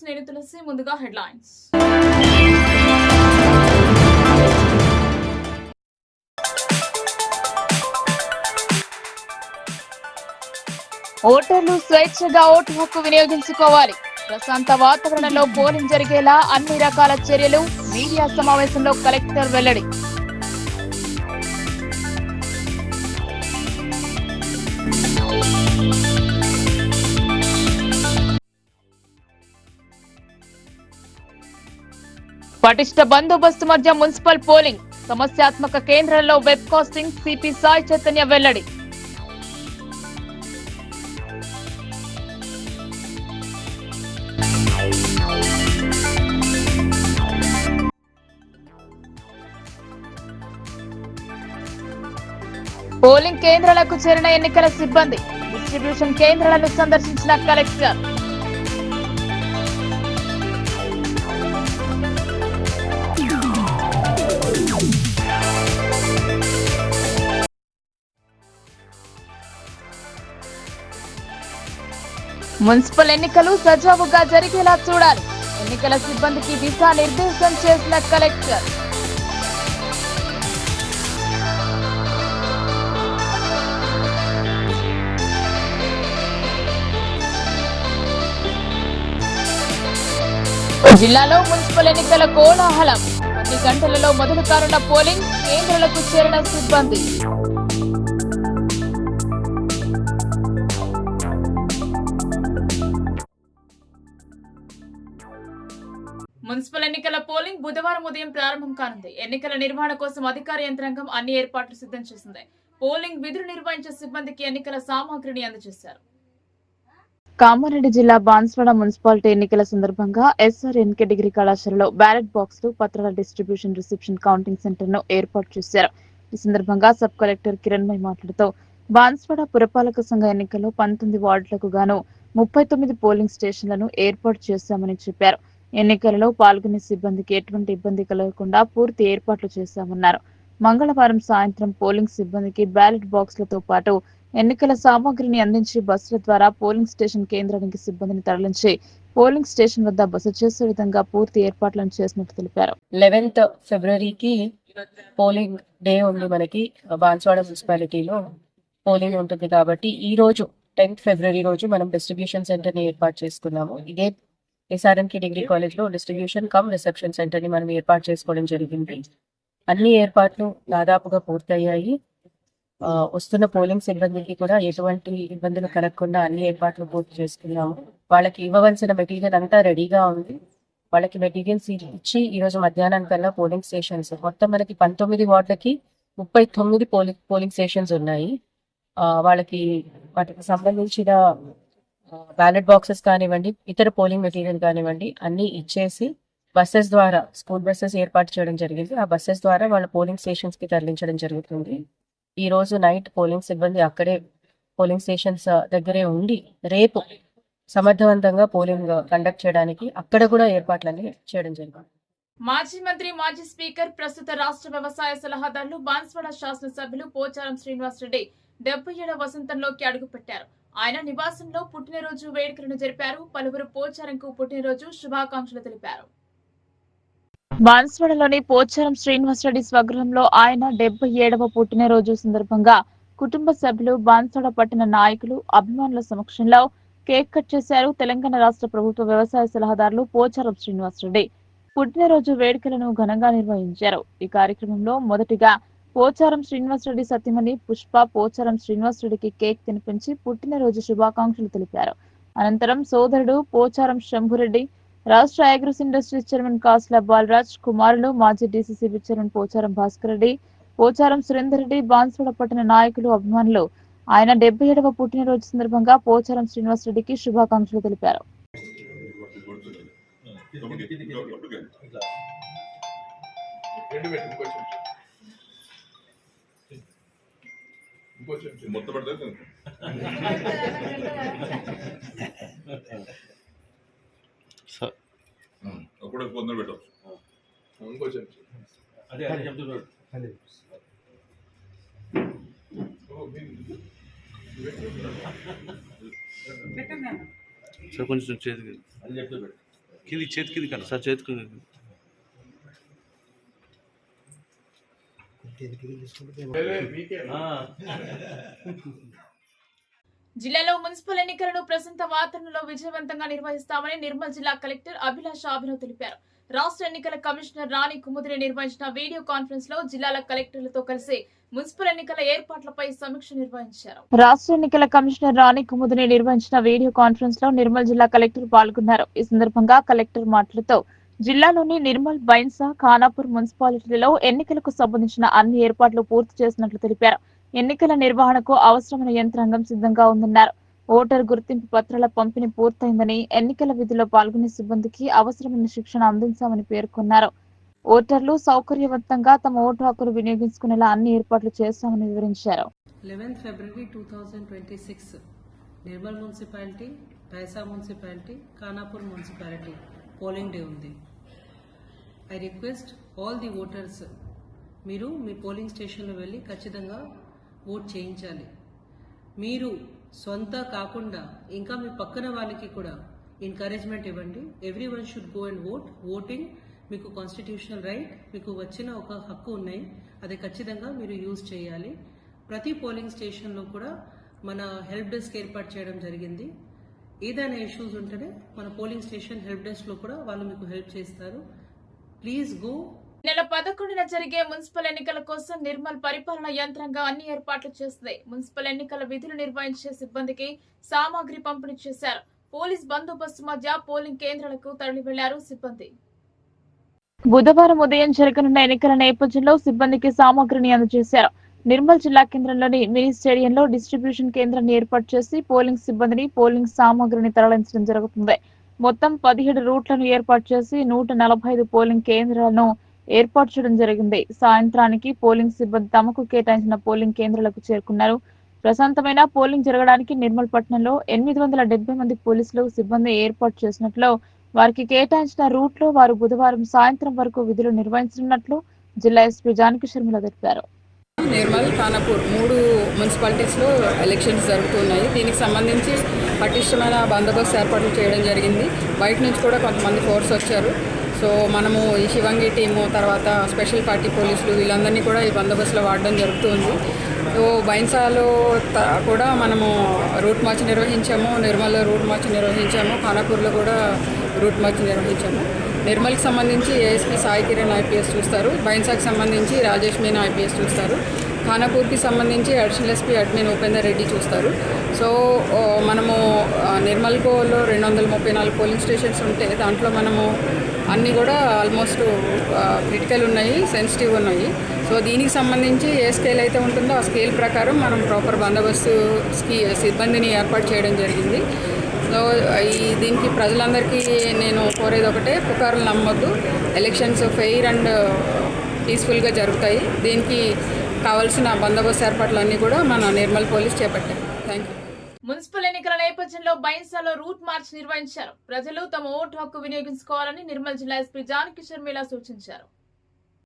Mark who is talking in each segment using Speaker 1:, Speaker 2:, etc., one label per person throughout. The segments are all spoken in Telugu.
Speaker 1: నేను తులసి. ముందుగా హెడ్లైన్స్. ఓటర్లు స్వేచ్ఛగా ఓటు హక్కు వినియోగించుకోవాలి. ప్రశాంత వాతావరణంలో పోలింగ్ జరిగేలా అన్ని రకాల చర్యలు. మీడియా సమావేశంలో కలెక్టర్ వెల్లడి. పటిష్ట బందోబస్తు మధ్య మున్సిపల్ పోలింగ్. సమస్యాత్మక కేంద్రాల్లో web casting. CP Sai Chaitanya వెల్లడి. పోలింగ్ కేంద్రాలకు చేరిన ఎన్నికల సిబ్బంది. డిస్ట్రిబ్యూషన్ కేంద్రాలను సందర్శించిన కలెక్టర్. మున్సిపల్ ఎన్నికలు సజావుగా జరిగేలా చూడాలి. ఎన్నికల సిబ్బందికి దిశా నిర్దేశం చేసిన కలెక్టర్. జిల్లాలో మున్సిపల్ ఎన్నికల కోలాహలం. కొన్ని గంటలలో మొదలు కానున్న పోలింగ్ కేంద్రాలకు చేరిన సిబ్బంది. మున్సిపల్ ఎన్నికల పోలింగ్ బుధవారం ఉదయం ప్రారంభం కానుంది. ఎన్నికల నిర్వహణ కోసం అధికార యంత్రాంగం అన్ని ఏర్పాట్లు సిద్ధం చేసింది. పోలింగ్ విధులు నిర్వహించే సిబ్బందికి ఎన్నికల సామాగ్రిని అందజేశారు. కామారెడ్డి జిల్లా బాన్స్వాడ మున్సిపాలిటీ ఎన్నికల సందర్భంగా ఎస్ఆర్ఎన్కే డిగ్రీ కళాశాలలో బ్యాలెట్ బాక్సులు, పత్రాల డిస్ట్రిబ్యూషన్, రిసెప్షన్, కౌంటింగ్ సెంటర్ ను ఏర్పాటు చేశారు. ఈ సందర్భంగా సబ్ కలెక్టర్ కిరణ్మయ్ మాట్లాడుతూ బాన్స్వాడ పురపాలక సంఘ ఎన్నికల్లో 19 వార్డులకు గాను 39 పోలింగ్ స్టేషన్లను ఏర్పాటు చేశామని చెప్పారు. ఎన్నికలలో పాల్గొనే సిబ్బందికి ఎటువంటి ఇబ్బంది కలగకుండా పూర్తి ఏర్పాట్లు చేశామన్నారు. మంగళవారం సాయంత్రం పోలింగ్ సిబ్బందికి బ్యాలెట్ బాక్సులతో పాటు ఎన్నికల సామాగ్రిని అందించి బస్సుల ద్వారా పోలింగ్ స్టేషన్ కేంద్రానికి సిబ్బందిని తరలించి పోలింగ్ స్టేషన్ వద్ద బస చేసే విధంగా పూర్తి ఏర్పాట్లను చేసినట్టు తెలిపారు.
Speaker 2: 11th ఫిబ్రవరికి పోలింగ్ డే ఉంది. మనకి బాన్స్వాడ మున్సిపాలిటీలో పోలింగ్ ఉంటుంది కాబట్టి ఈ రోజు 10th ఫిబ్రవరి రోజు మనం డిస్ట్రిబ్యూషన్ సెంటర్ ని ఏర్పాటు చేసుకున్నాము. ఇదే ఎస్ఆర్ఎన్కే డిగ్రీ కాలేజ్ లో డిస్ట్రిబ్యూషన్ కమ్ రిసెప్షన్ సెంటర్ ని మనం ఏర్పాటు చేసుకోవడం జరిగింది. అన్ని ఏర్పాట్లు దాదాపుగా పూర్తయ్యాయి. వస్తున్న పోలింగ్ సిబ్బందికి కూడా ఎటువంటి ఇబ్బందులు కలగకుండా అన్ని ఏర్పాట్లు పూర్తి చేసుకున్నాము. వాళ్ళకి ఇవ్వవలసిన మెటీరియల్ అంతా రెడీగా ఉంది. వాళ్ళకి మెటీరియల్స్ ఇచ్చి ఈ రోజు మధ్యాహ్నం కల్లా పోలింగ్ స్టేషన్స్ మొత్తం మనకి 19 వార్డులకి 39 పోలింగ్ స్టేషన్స్ ఉన్నాయి. వాటికి సంబంధించిన బ్యాలెట్ బాక్సెస్ కానివ్వండి, ఇతర పోలింగ్ మెటీరియల్ కానివ్వండి అన్ని ఇచ్చేసి బస్సెస్ ద్వారా స్కూల్ బస్సెస్ ఏర్పాటు చేయడం జరిగింది. ఆ బస్సెస్ ద్వారా వాళ్ళ పోలింగ్ స్టేషన్స్ కి తరలించడం జరుగుతుంది. ఈ రోజు నైట్ పోలింగ్ సిబ్బంది అక్కడే పోలింగ్ స్టేషన్స్ దగ్గరే ఉండి రేపు సమర్థవంతంగా పోలింగ్ కండక్ట్ చేయడానికి అక్కడ కూడా ఏర్పాట్లన్నీ చేయడం జరిగింది.
Speaker 1: మాజీ మంత్రి, మాజీ స్పీకర్, ప్రస్తుత రాష్ట్ర వ్యవసాయ సలహాదారులు బాన్స్వాడ శాసనసభ్యులు పోచారం శ్రీనివాసరెడ్డి 77వ వసంతంలోకి అడుగుపెట్టారు. ఆయన నివాసంలో పుట్టినరోజు వేడుకలను జరిపారు. పలువురు పోచారంకు పుట్టినరోజు శుభాకాంక్షలు తెలిపారు. బాన్స్వాడలోని పోచారం శ్రీనివాసరెడ్డి స్వగృహంలో ఆయన 77వ పుట్టినరోజు సందర్భంగా కుటుంబ సభ్యులు, బాన్స్వాడ పట్టణ నాయకులు, అభిమానుల సమక్షంలో కేక్ కట్ చేశారు. తెలంగాణ రాష్ట్ర ప్రభుత్వ వ్యవసాయ సలహాదారులు పోచారం శ్రీనివాసరెడ్డి పుట్టినరోజు వేడుకలను ఘనంగా నిర్వహించారు. ఈ కార్యక్రమంలో మొదటిగా పోచారం శ్రీనివాసరెడ్డి సతీమణి పుష్ప పోచారం శ్రీనివాసరెడ్డికి కేక్ తినిపించి పుట్టినరోజు శుభాకాంక్షలు తెలిపారు. అనంతరం సోదరుడు పోచారం శంభురెడ్డి, రాష్ట్ర అగ్రోస్ ఇండస్ట్రీస్ చైర్మన్ కాస్ల బాలరాజ్, కుమారులు మాజీ డీసీసీబీ చైర్మన్ పోచారం భాస్కర్ రెడ్డి, పోచారం సురేందర్ రెడ్డి, బాన్స్వాడ పట్టణ నాయకులు, అభిమానులు ఆయన 77వ పుట్టినరోజు సందర్భంగా పోచారం శ్రీనివాసరెడ్డికి శుభాకాంక్షలు తెలిపారు.
Speaker 3: కొంచెం చేతికి కింది చేతి కింది కన్నా సార్ చేతికి
Speaker 1: జిల్లాలో మున్సిపల్ ఎన్నికలను ప్రశాంత వాతావరణంలో విజయవంతంగా నిర్వహిస్తామని నిర్మల్ జిల్లా కలెక్టర్ అభిలాష అభినవ్ తెలిపారు. రాష్ట్ర ఎన్నికల కమిషనర్ రాణి కుముదిని నిర్వహించిన వీడియో కాన్ఫరెన్స్ లో జిల్లాల కలెక్టర్లతో కలిసి మున్సిపల్ ఎన్నికల ఏర్పాట్లపై సమీక్ష నిర్వహించారు. రాష్ట్ర ఎన్నికల కమిషనర్ రాణి కుముదిని నిర్వహించిన వీడియో కాన్ఫరెన్స్ లో నిర్మల్ జిల్లా కలెక్టర్ పాల్గొన్నారు. ఈ సందర్భంగా కలెక్టర్ మాట్లాడుతూ జిల్లాలోని నిర్మల్, బైన్సా, ఖానాపూర్ మున్సిపాలిటీలలో ఎన్నికలకు సంబంధించిన అన్ని ఏర్పాట్లు పూర్తి చేసినట్లు తెలిపారు. ఎన్నికల నిర్వహణకు అవసరమైన యంత్రాంగం సిద్ధంగా ఉందన్నారు. ఓటర్ గుర్తింపు పత్రాల పంపిణీ పూర్తయిందని, ఎన్నికల విధిలో పాల్గొనే సిబ్బందికి అవసరమైన శిక్షణ అందించామని పేర్కొన్నారు. ఓటర్లు సౌకర్యవంతంగా తమ ఓటు హక్కును వినియోగించుకునేలా అన్ని ఏర్పాట్లు చేశామని వివరించారు.
Speaker 4: 11 February 2026 Nirmal municipality, Bhainsa municipality, Khanapur municipality polling day ఉంది. I request all the voters, మీరు మీ పోలింగ్ స్టేషన్లో వెళ్ళి ఖచ్చితంగా ఓట్ చేయించాలి. మీరు సొంత కాకుండా ఇంకా మీ పక్కన వాళ్ళకి కూడా ఎంకరేజ్మెంట్ ఇవ్వండి. Everyone should go and vote. Voting మీకు కాన్స్టిట్యూషనల్ రైట్, మీకు వచ్చిన ఒక హక్కు ఉన్నాయి, అది ఖచ్చితంగా మీరు యూజ్ చేయాలి. ప్రతి పోలింగ్ స్టేషన్లో కూడా మన హెల్ప్ డెస్క్ ఏర్పాటు చేయడం జరిగింది. ఏదైనా ఇష్యూస్ ఉంటేనే మన పోలింగ్ స్టేషన్ హెల్ప్ డెస్క్ లో కూడా వాళ్ళు మీకు హెల్ప్ చేస్తారు. Please go.
Speaker 1: నెల 11న జరిగే మున్సిపల్ ఎన్నికల కోసం నిర్మల్ పరిపాలన యంత్రాంగం అన్ని ఏర్పాట్లు చేస్తుంది. మున్సిపల్ ఎన్నికల విధులు నిర్వహించే సిబ్బందికి సామాగ్రి పంపిణీ చేశారు. పోలీస్ బందోబస్తు మధ్య పోలింగ్ కేంద్రాలకు తరలి వెళ్లారు సిబ్బంది. బుధవారం ఉదయం జరగనున్న ఎన్నికల నేపథ్యంలో సిబ్బందికి సామాగ్రిని అందజేశారు. నిర్మల్ జిల్లా కేంద్రంలోని మినీ స్టేడియంలో డిస్ట్రిబ్యూషన్ కేంద్రాన్ని ఏర్పాటు చేసి పోలింగ్ సిబ్బందిని, పోలింగ్ సామాగ్రిని తరలించడం జరుగుతుంది. మొత్తం 17 రూట్లను ఏర్పాటు చేసి 145 పోలింగ్ కేంద్రాలను ఏర్పాటు చేయడం జరిగింది. సాయంత్రానికి పోలింగ్ సిబ్బంది తమకు కేటాయించిన పోలింగ్ కేంద్రాలకు చేరుకున్నారు. ప్రశాంతమైన పోలింగ్ జరగడానికి నిర్మల్ పట్టణంలో 870 మంది పోలీసులు సిబ్బంది ఏర్పాటు చేసినట్లు, వారికి కేటాయించిన రూట్ లో వారు బుధవారం సాయంత్రం వరకు విధులు నిర్వహించనున్నట్లు జిల్లా ఎస్పీ జానకి శర్మిల తెలిపారు.
Speaker 5: నిర్మల్, ఖానాపూర్ 3 మున్సిపాలిటీస్లో ఎలక్షన్స్ జరుగుతున్నాయి. దీనికి సంబంధించి పటిష్టమైన బందోబస్తు ఏర్పాట్లు చేయడం జరిగింది. బయట నుంచి కూడా కొంతమంది ఫోర్స్ వచ్చారు. సో మనము ఈ శివంగి టీము, తర్వాత స్పెషల్ పార్టీ పోలీసులు వీళ్ళందరినీ కూడా ఈ బందోబస్తులో వాడడం జరుగుతుంది. సో బైన్సాలో కూడా మనము రూట్ మార్చ్ నిర్వహించాము, నిర్మల్లో రూట్ మార్చ్ నిర్వహించాము, ఖానాపూర్లో కూడా రూట్ మార్చ్ నిర్వహించాము. నిర్మల్కి సంబంధించి ఏఎస్పీ సాయి కిరణ్ ఐపీఎస్ చూస్తారు, బైన్సాకి సంబంధించి రాజేష్ మీనా ఐపీఎస్ చూస్తారు, ఖానాపూర్కి సంబంధించి additional SP admin Upender Reddy చూస్తారు. సో మనము నిర్మల్కోలో 234 పోలింగ్ స్టేషన్స్ ఉంటే దాంట్లో మనము అన్నీ కూడా ఆల్మోస్ట్ క్రిటికల్ ఉన్నాయి, సెన్సిటివ్ ఉన్నాయి. సో దీనికి సంబంధించి ఏ స్కేల్ అయితే ఉంటుందో ఆ స్కేల్ ప్రకారం మనం ప్రాపర్ బందోబస్తు సిబ్బందిని ఏర్పాటు చేయడం జరిగింది. సో దీనికి ప్రజలందరికీ నేను కోరేది ఒకటే, పుకారులు నమ్మొద్దు. ఎలక్షన్స్ ఫెయిర్ అండ్ పీస్ఫుల్గా జరుగుతాయి. దీనికి కావాల్సిన బందోబస్తు ఏర్పాట్లు అన్నీ కూడా మన నిర్మల్ పోలీస్ చేపట్టారు. Thank you.
Speaker 1: మున్సిపల్ ఎన్నికల నేపథ్యంలో బైన్సాలో రూట్ మార్చ్ నిర్వహించారు. ప్రజలు తమ ఓటు హక్కు వినియోగించుకోవాలని నిర్మల్ జిల్లా ఎస్పీ జానకి శర్మిల సూచించారు.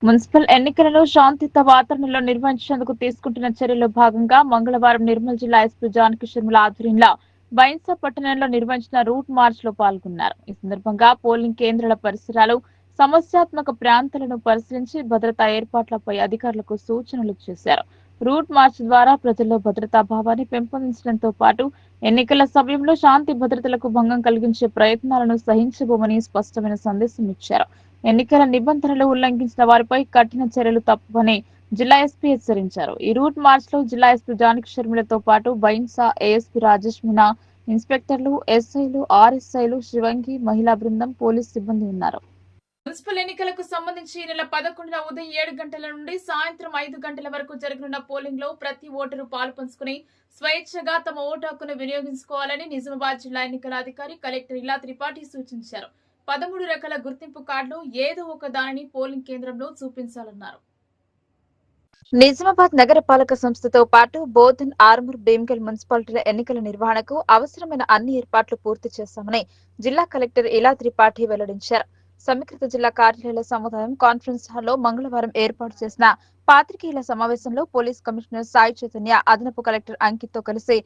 Speaker 1: మున్సిపల్ ఎన్నికలను శాంతియుత వాతావరణంలో నిర్వహించేందుకు తీసుకుంటున్న చర్యల్లో భాగంగా మంగళవారం నిర్మల్ జిల్లా ఎస్పీ జానకి శర్మిల ఆధ్వర్యంలో బైన్సా పట్టణంలో నిర్వహించిన రూట్ మార్చ్ లో పాల్గొన్నారు. ఈ సందర్భంగా పోలింగ్ కేంద్రాల పరిసరాలు, సమస్యాత్మక ప్రాంతాలను పరిశీలించి భద్రతా ఏర్పాట్లపై అధికారులకు సూచనలు చేశారు. రూట్ మార్చ్ ద్వారా ప్రజల్లో భద్రతా భావాన్ని పెంపొందించడంతో పాటు ఎన్నికల సమయంలో శాంతి భద్రతలకు భంగం కలిగించే ప్రయత్నాలను సహించబోమని స్పష్టమైన సందేశం ఇచ్చారు. ఎన్నికల నిబంధనలు ఉల్లంఘించిన వారిపై కఠిన చర్యలు తప్పవని జిల్లా ఎస్పీ హెచ్చరించారు. ఈ రూట్ మార్చ్ లో జిల్లా ఎస్పీ జానకి శర్మిలతో పాటు బైన్సా ఏఎస్పీ రాజేష్ మీనా, ఇన్స్పెక్టర్లు, ఎస్ఐలు, ఆర్ఎస్ఐలు, శివంగి మహిళా బృందం, పోలీస్ సిబ్బంది ఉన్నారు. మున్సిపల్ ఎన్నికలకు సంబంధించి ఈ నెల 11న ఉదయం 7 గంటల నుండి సాయంత్రం 5 గంటల వరకు జరగనున్న పోలింగ్ లో ప్రతి ఓటరు పాల్పంచుకుని స్వేచ్ఛగా తమ ఓటు హక్కును వినియోగించుకోవాలని నిజామాబాద్ జిల్లా ఎన్నికల అధికారి కలెక్టర్ ఇలా త్రిపాఠి సూచించారు. 13 రకాల గుర్తింపు కార్డులు ఏదో ఒక దానిని పోలింగ్ కేంద్రంలో చూపించాలన్నారు. నిజామాబాద్ నగరపాలక సంస్థతో పాటు బోధన్, ఆర్మూర్, భీమ్గల్ మున్సిపాలిటీల ఎన్నికల నిర్వహణకు అవసరమైన అన్ని ఏర్పాట్లు పూర్తి చేశామని జిల్లా కలెక్టర్ ఇలా త్రిపాఠి వెల్లడించారు. సమీకృత జిల్లా కార్యాలయాల సముదాయం కాన్ఫరెన్స్ హాల్లో మంగళవారం ఏర్పాటు చేసిన పాత్రికేయుల సమావేశంలో పోలీస్ కమిషనర్ సాయి చైతన్య, అదనపు కలెక్టర్ అంకిత్ తో కలిసి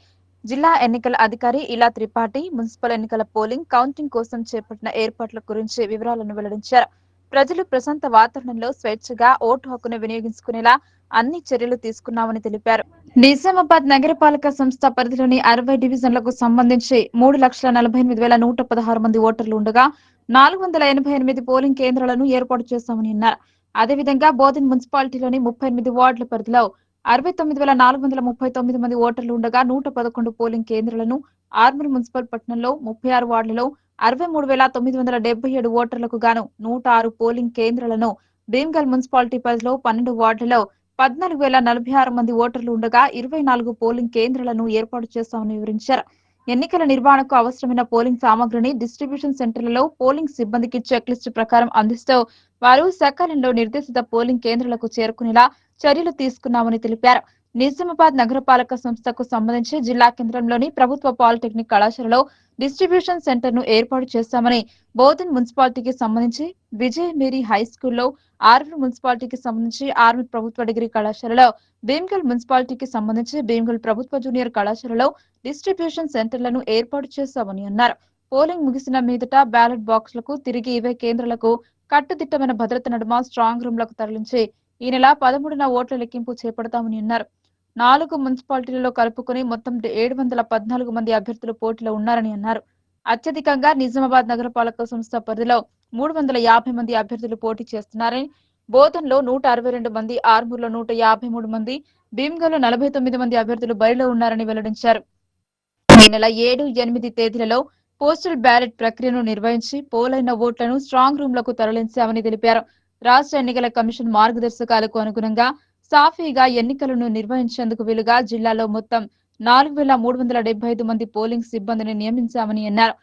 Speaker 3: జిల్లా ఎన్నికల అధికారి ఇలా త్రిపాఠి మున్సిపల్ ఎన్నికల పోలింగ్ కౌంటింగ్ కోసం చేపట్టిన ఏర్పాట్ల గురించి వివరాలను వెల్లడించారు. ప్రజలు ప్రశాంత వాతావరణంలో స్వేచ్ఛగా ఓటు హక్కును వినియోగించుకునేలా అన్ని చర్యలు తీసుకున్నామని తెలిపారు. నిజామాబాద్ నగరపాలక సంస్థ పరిధిలోని 60 డివిజన్లకు సంబంధించి 3,48,116 మంది ఓటర్లు ఉండగా 488 పోలింగ్ కేంద్రాలను ఏర్పాటు చేశామని అన్నారు. అదేవిధంగా బోధన్ మున్సిపాలిటీలోని 38 వార్డుల పరిధిలో 69,439 మంది ఓటర్లు ఉండగా 111 పోలింగ్ కేంద్రాలను, ఆర్మూర్ మున్సిపల్ పట్టణంలో 36 వార్డులలో 63,977 ఓటర్లకు గాను 106 పోలింగ్ కేంద్రాలను, భీమ్గల్ మున్సిపాలిటీ పరిధిలో 12 వార్డులలో 14,046 మంది ఓటర్లు ఉండగా 24 పోలింగ్ కేంద్రాలను ఏర్పాటు చేశామని వివరించారు. ఎన్నికల నిర్వహణకు అవసరమైన పోలింగ్ సామగ్రిని డిస్ట్రిబ్యూషన్ సెంటర్లలో పోలింగ్ సిబ్బందికి చెక్ లిస్టు ప్రకారం అందిస్తూ వారు సకాలంలో నిర్దేశిత పోలింగ్ కేంద్రాలకు చేరుకునేలా చర్యలు తీసుకున్నామని తెలిపారు. నిజామాబాద్ నగరపాలక సంస్థకు సంబంధించి జిల్లా కేంద్రంలోని ప్రభుత్వ పాలిటెక్నిక్ కళాశాలలో డిస్ట్రిబ్యూషన్ సెంటర్ ను ఏర్పాటు చేశామని, బోధన్ మున్సిపాలిటీకి సంబంధించి విజయ మేరీ హై స్కూల్లో, ఆర్మూర్ మున్సిపాలిటీకి సంబంధించి ఆర్మూర్ ప్రభుత్వ డిగ్రీ కళాశాలలో, భీమ్గల్ మున్సిపాలిటీకి సంబంధించి భీమ్గల్ ప్రభుత్వ జూనియర్ కళాశాలలో డిస్ట్రిబ్యూషన్ సెంటర్లను ఏర్పాటు చేశామని అన్నారు. పోలింగ్ ముగిసిన మీదట బ్యాలెట్ బాక్సులకు తిరిగి ఇవే కేంద్రాలకు కట్టుదిట్టమైన భద్రత నడుమ స్ట్రాంగ్ రూమ్లకు తరలించి ఈ నెల 13న ఓట్ల లెక్కింపు చేపడతామని అన్నారు. 4 మున్సిపాలిటీలలో కలుపుకుని మొత్తం 714 మంది అభ్యర్థులు పోటీలో ఉన్నారని అన్నారు. అత్యధికంగా నిజామాబాద్ నగరపాలక సంస్థ పరిధిలో 350 మంది అభ్యర్థులు పోటీ చేస్తున్నారని, బోధన్లో 162 మంది, ఆర్మూర్లో 153 మంది, భీమ్గల్లో 49 మంది అభ్యర్థులు బరిలో ఉన్నారని వెల్లడించారు. ఈ నెల 7, 8 తేదీలలో పోస్టల్ బ్యాలెట్ ప్రక్రియను నిర్వహించి పోలైన ఓట్లను స్ట్రాంగ్ రూమ్లకు తరలించామని తెలిపారు. రాష్ట్ర ఎన్నికల కమిషన్ మార్గదర్శకాలకు అనుగుణంగా సాఫీగా ఎన్నికలను నిర్వహించేందుకు వీలుగా జిల్లాలో మొత్తం 4,375 మంది పోలింగ్ సిబ్బందిని నియమించామని అన్నారు.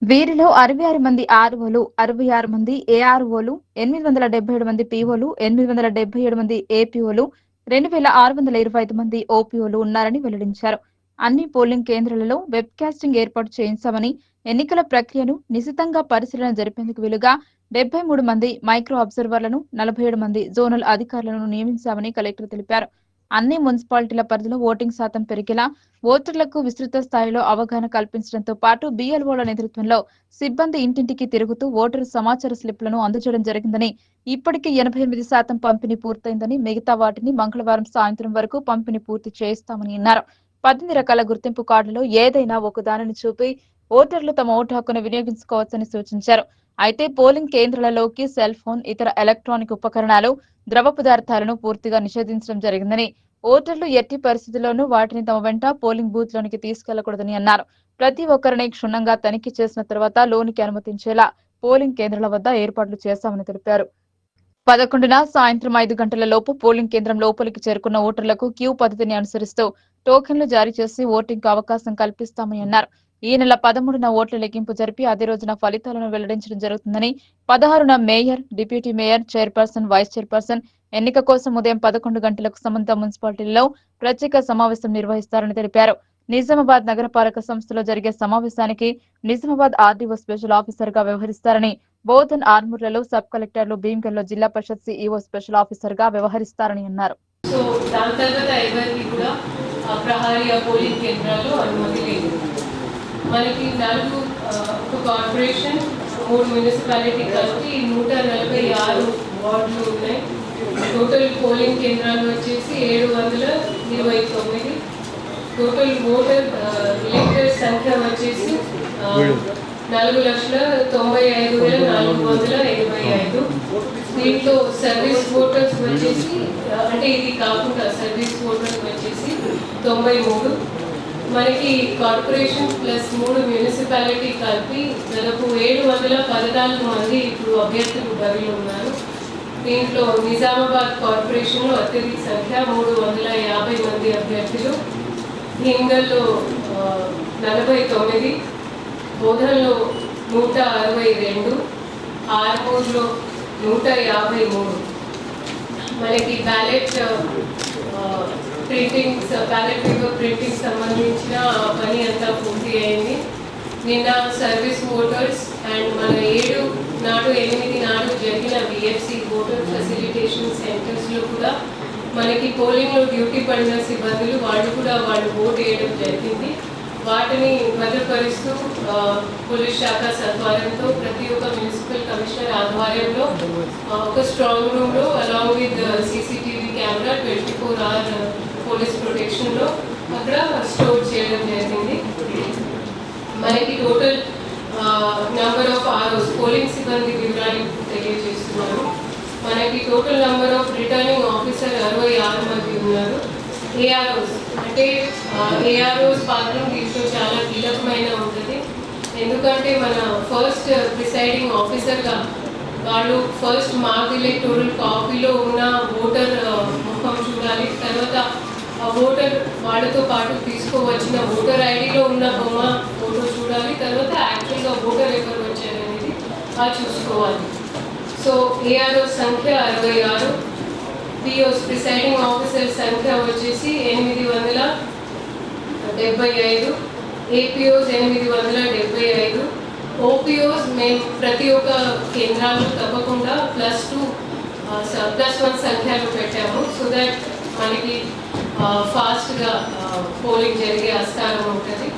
Speaker 3: వీరిలో 66 మంది ఆర్ఓలు, 66 మంది ఏఆర్ఓలు, 877 మంది పీఓలు, 877 మంది ఏపీఓలు, 2,625 మంది ఓపీఓలు ఉన్నారని వెల్లడించారు. అన్ని పోలింగ్ కేంద్రాలలో వెబ్ కాస్టింగ్ ఏర్పాటు చేయించామని, ఎన్నికల ప్రక్రియను నిశితంగా పరిశీలన జరిపేందుకు వీలుగా 73 మంది మైక్రో అబ్జర్వర్లను, 47 మంది జోనల్ అధికారులను నియమించామని కలెక్టర్ తెలిపారు. అన్ని మున్సిపాలిటీల పరిధిలో ఓటింగ్ శాతం పెరిగేలా ఓటర్లకు విస్తృత స్థాయిలో అవగాహన కల్పించడంతో పాటు బీఎల్ఓల నేతృత్వంలో సిబ్బంది ఇంటింటికి తిరుగుతూ ఓటరు సమాచార స్లిప్లను అందజేయడం జరిగిందని, ఇప్పటికే 88% పంపిణీ పూర్తయిందని, మిగతా వాటిని మంగళవారం సాయంత్రం వరకు పంపిణీ పూర్తి చేయిస్తామని అన్నారు. 18 రకాల గుర్తింపు కార్డులలో ఏదైనా ఒక దానిని చూపి ఓటర్లు తమ ఓటు హక్కును వినియోగించుకోవచ్చని సూచించారు. అయితే పోలింగ్ కేంద్రాలలోకి సెల్ ఫోన్, ఇతర ఎలక్ట్రానిక్ ఉపకరణాలు, ద్రవ పదార్థాలను పూర్తిగా నిషేధించడం జరిగిందని, ఓటర్లు ఎట్టి పరిస్థితుల్లోనూ వాటిని తమ వెంట పోలింగ్ బూత్ లోనికి తీసుకెళ్లకూడదని అన్నారు. ప్రతి ఒక్కరిని క్షుణ్ణంగా తనిఖీ చేసిన తర్వాత లోనికి అనుమతించేలా పోలింగ్ కేంద్రాల వద్ద ఏర్పాట్లు చేశామని తెలిపారు. 11న సాయంత్రం 5 గంటల లోపు పోలింగ్ కేంద్రం లోపలికి చేరుకున్న ఓటర్లకు క్యూ పద్ధతిని అనుసరిస్తూ టోకెన్లు జారీ చేసి ఓటింగ్కు అవకాశం కల్పిస్తామని అన్నారు. ఈ నెల 13న ఓట్ల లెక్కింపు జరిపి అదే రోజున ఫలితాలను వెల్లడించడం జరుగుతుందని, 16న mayor, deputy mayor, chairperson, vice chairperson ఎన్నిక కోసం ఉదయం 11 గంటలకు సంబంధిత మున్సిపాలిటీల్లో ప్రత్యేక సమావేశం నిర్వహిస్తారని తెలిపారు. నిజామాబాద్ నగరపాలక సంస్థలో జరిగే సమావేశానికి నిజామాబాద్ ఆర్డీఓ స్పెషల్ ఆఫీసర్ గా వ్యవహరిస్తారని, బోధన్, ఆర్మూర్లలో సబ్ కలెక్టర్లు, భీమ్గల్లో జిల్లా పరిషత్ సిఇఓ స్పెషల్ ఆఫీసర్ గా వ్యవహరిస్తారని అన్నారు.
Speaker 6: సో దాని తర్వాత ఎవరికి కూడా ప్రహారీ పోలింగ్ కేంద్రాల్లో అనుమతి లేదు. మనకి 4 ఒక కార్పొరేషన్, 3 మున్సిపాలిటీ కలిపి 146 వార్డులు ఉన్నాయి. టోటల్ పోలింగ్ కేంద్రాలు వచ్చేసి 729. టోటల్ ఓటర్ ఎలక్టర్ సంఖ్య వచ్చేసి 4,95,485. దీంట్లో సర్వీస్ ఓటర్స్ వచ్చేసి అంటే ఇది కాకుండా సర్వీస్ ఓటర్స్ వచ్చేసి 93. మనకి కార్పొరేషన్ ప్లస్ 3 మున్సిపాలిటీ కలిపి దాదాపు 714 మంది ఇప్పుడు అభ్యర్థులు బరిలో ఉన్నారు. దీంట్లో నిజామాబాద్ కార్పొరేషన్లో అత్యధిక సంఖ్య 350 మంది అభ్యర్థులు, భీమ్గల్లో 49, బోధన్లో 162, ఆర్మూర్లో 153. మనకి బ్యాలెట్ పేపర్ ప్రింటింగ్ సంబంధించిన పని అంతా పూర్తి అయింది. నిన్న సర్వీస్ ఓటర్స్ అండ్ మన 7 నాడు 8 నాడు జరిగిన విఎఫ్సి ఓటర్ ఫెసిలిటేషన్ సెంటర్స్లో కూడా మనకి పోలింగ్లో డ్యూటీ పడిన సిబ్బందులు వాళ్ళు ఓట్ వేయడం జరిగింది. వాటిని భద్రపరుస్తూ పోలీస్ శాఖ సత్వారంతో ప్రతి ఒక్క మున్సిపల్ కమిషనర్ ఆధ్వర్యంలో ఒక స్ట్రాంగ్ రూమ్లో along with CCTV camera 24 hour police ప్రొటెక్షన్లో అక్కడ స్టోర్ చేయడం జరిగింది. మనకి total number of ROs polling సిబ్బంది వివరాలు తెలియజేస్తున్నారు. మనకి total number of returning officer 66 మంది ఉన్నారు. ఏఆర్ఓస్ అంటే ఏఆర్ఓస్ పాత్ర దీంట్లో చాలా కీలకమైన ఉంటుంది. ఎందుకంటే మన ఫస్ట్ ప్రిసైడింగ్ ఆఫీసర్గా వాళ్ళు ఫస్ట్ మార్క్ ఎలక్టోరల్ కాపీలో ఉన్న ఓటర్ ముఖం చూడాలి. తర్వాత ఆ ఓటర్ వాళ్ళతో పాటు తీసుకోవచ్చిన ఓటర్ ఐడిలో ఉన్న బొమ్మ ఫోటో చూడాలి. తర్వాత యాక్చువల్గా ఓటర్ ఎవరు వచ్చారనేది చూసుకోవాలి. సో ఏఆర్ఓ సంఖ్య 66, పిఓస్ ప్రిసైడింగ్ ఆఫీసర్ సంఖ్య వచ్చేసి 875, ఏపీఓస్ 875, ఓపీఓస్ మేము ప్రతి ఒక్క కేంద్రాలు తప్పకుండా +1 సంఖ్యలు పెట్టాము. సో దట్ మనకి ఫాస్ట్గా పోలింగ్ జరిగే ఆస్కారం ఉంటుంది.